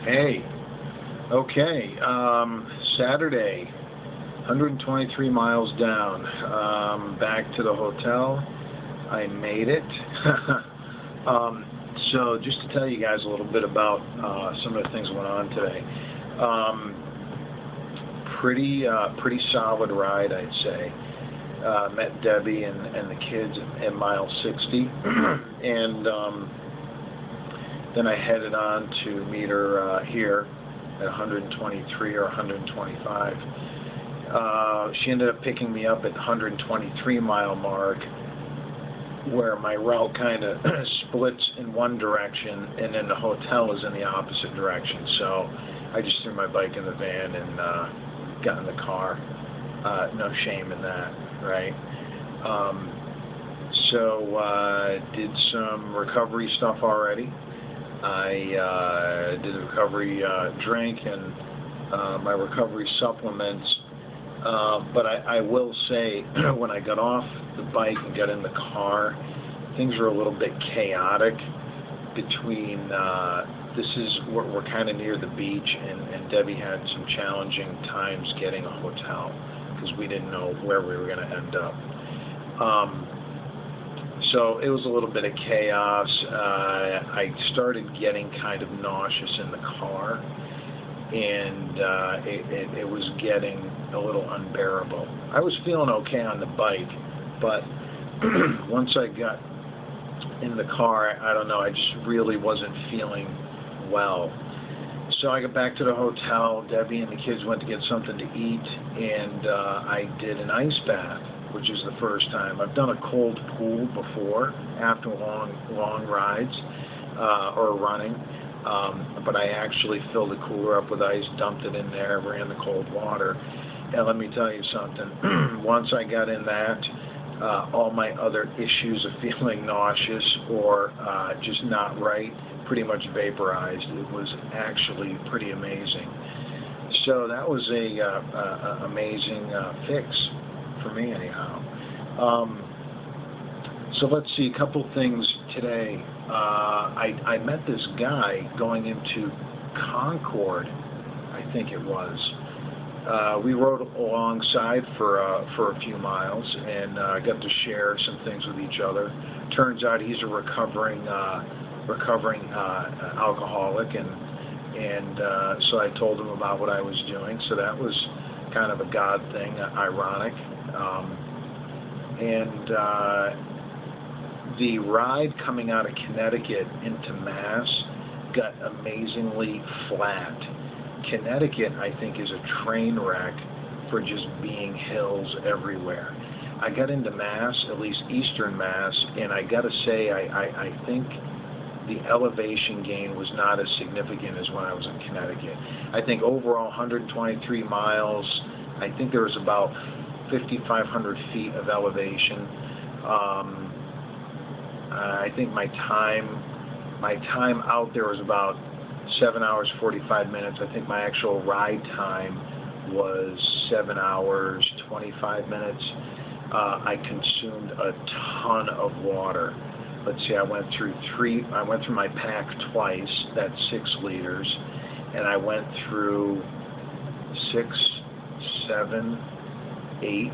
Hey, okay, Saturday, 123 miles down, back to the hotel. I made it. So just to tell you guys a little bit about some of the things that went on today. Pretty solid ride, I'd say. Met Debbie and the kids at mile 60, and then I headed on to meet her here at 123 or 125. She ended up picking me up at the 123 mile mark, where my route kind of splits in one direction, and then the hotel is in the opposite direction. So I just threw my bike in the van and got in the car. No shame in that, right? Did some recovery stuff already. I did a recovery drink and my recovery supplements. But I will say, when I got off the bike and got in the car, things were a little bit chaotic between, we're kind of near the beach, and Debbie had some challenging times getting a hotel because we didn't know where we were going to end up. So it was a little bit of chaos. I started getting kind of nauseous in the car, and it was getting a little unbearable. I was feeling okay on the bike, but once I got in the car, I don't know, I just really wasn't feeling well. So I got back to the hotel. Debbie and the kids went to get something to eat, and I did an ice bath, which is the first time. I've done a cold pool before after long rides or running, but I actually filled the cooler up with ice, dumped it in there, ran the cold water. And let me tell you something, once I got in that, all my other issues of feeling nauseous or just not right pretty much vaporized. It was actually pretty amazing. So that was a amazing fix for me anyhow. So let's see, a couple things today. I met this guy going into Concord, I think it was. We rode alongside for a few miles and got to share some things with each other. Turns out he's a recovering alcoholic, and so I told him about what I was doing. So that was kind of a God thing, ironic. The ride coming out of Connecticut into Mass got amazingly flat. Connecticut, I think, is a train wreck for just being hills everywhere. I got into Mass, at least Eastern Mass, and I got to say, I think the elevation gain was not as significant as when I was in Connecticut. I think overall 123 miles, I think there was about 5,500 feet of elevation. I think my time out there was about 7 hours 45 minutes. I think my actual ride time was 7 hours 25 minutes. I consumed a ton of water. Let's see, I went through my pack twice, that's 6 liters, and I went through 6, 7, 8,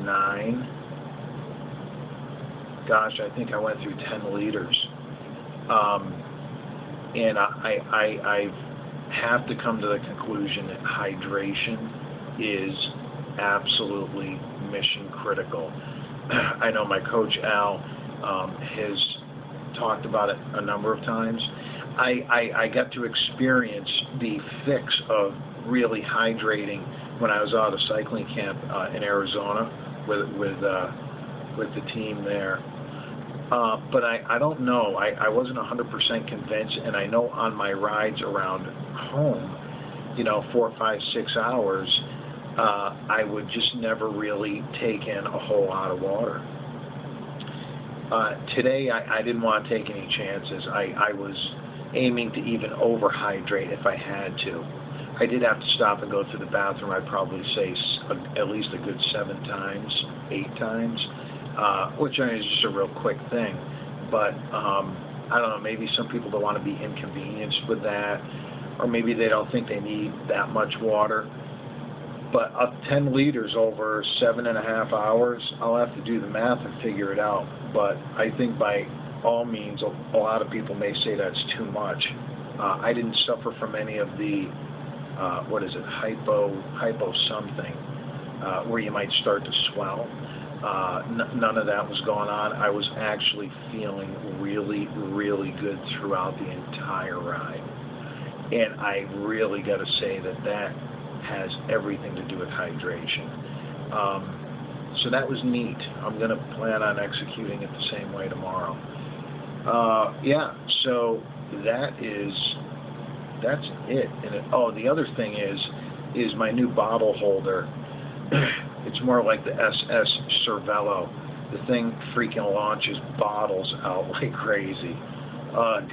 9. Gosh, I think I went through 10 liters. And I have to come to the conclusion that hydration is absolutely mission critical. I know my coach Al has talked about it a number of times. I got to experience the fix of really hydrating when I was out of cycling camp in Arizona with the team there. But I don't know. I wasn't 100% convinced, and I know on my rides around home, 4, 5, 6 hours, I would just never really take in a whole lot of water. Today, I didn't want to take any chances. I was aiming to even overhydrate if I had to. I did have to stop and go to the bathroom, I'd probably say at least a good 7 times, 8 times. Which is just a real quick thing. But I don't know, maybe some people don't want to be inconvenienced with that, or maybe they don't think they need that much water. But 10 liters over 7.5 hours, I'll have to do the math and figure it out. But I think by all means, a lot of people may say that's too much. I didn't suffer from any of the, hypo something, where you might start to swell. None of that was going on. I was actually feeling really, really good throughout the entire ride. And I really got to say that has everything to do with hydration. So that was neat. I'm going to plan on executing it the same way tomorrow. Yeah, so that's it. And the other thing is my new bottle holder. It's more like the SS Cervelo. The thing freaking launches bottles out like crazy. Ugh.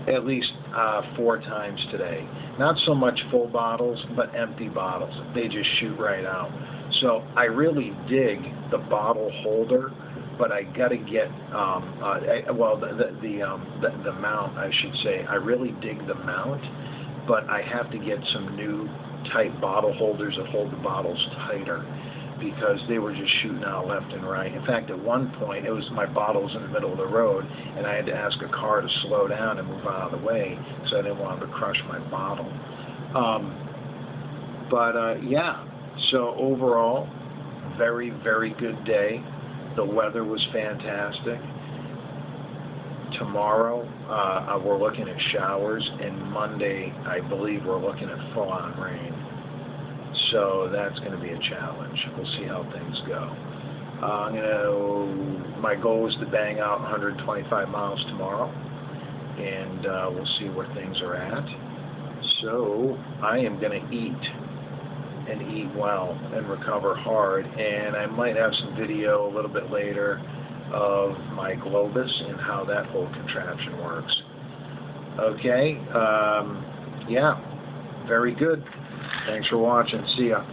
At least 4 times today. Not so much full bottles, but empty bottles. They just shoot right out. So I really dig the bottle holder, but I got to get the mount, I should say. I really dig the mount, but I have to get some new type bottle holders that hold the bottles tighter, because they were just shooting out left and right. In fact, at one point, it was my bottles in the middle of the road, and I had to ask a car to slow down and move out of the way because I didn't want them to crush my bottle. Yeah, so overall, very, very good day. The weather was fantastic. Tomorrow, we're looking at showers, and Monday, I believe we're looking at full-on rain. So that's going to be a challenge. We'll see how things go. My goal is to bang out 125 miles tomorrow, and we'll see where things are at. So I am going to eat, and eat well, and recover hard, and I might have some video a little bit later of my Globus and how that whole contraption works. Okay, yeah, very good. Thanks for watching. See ya.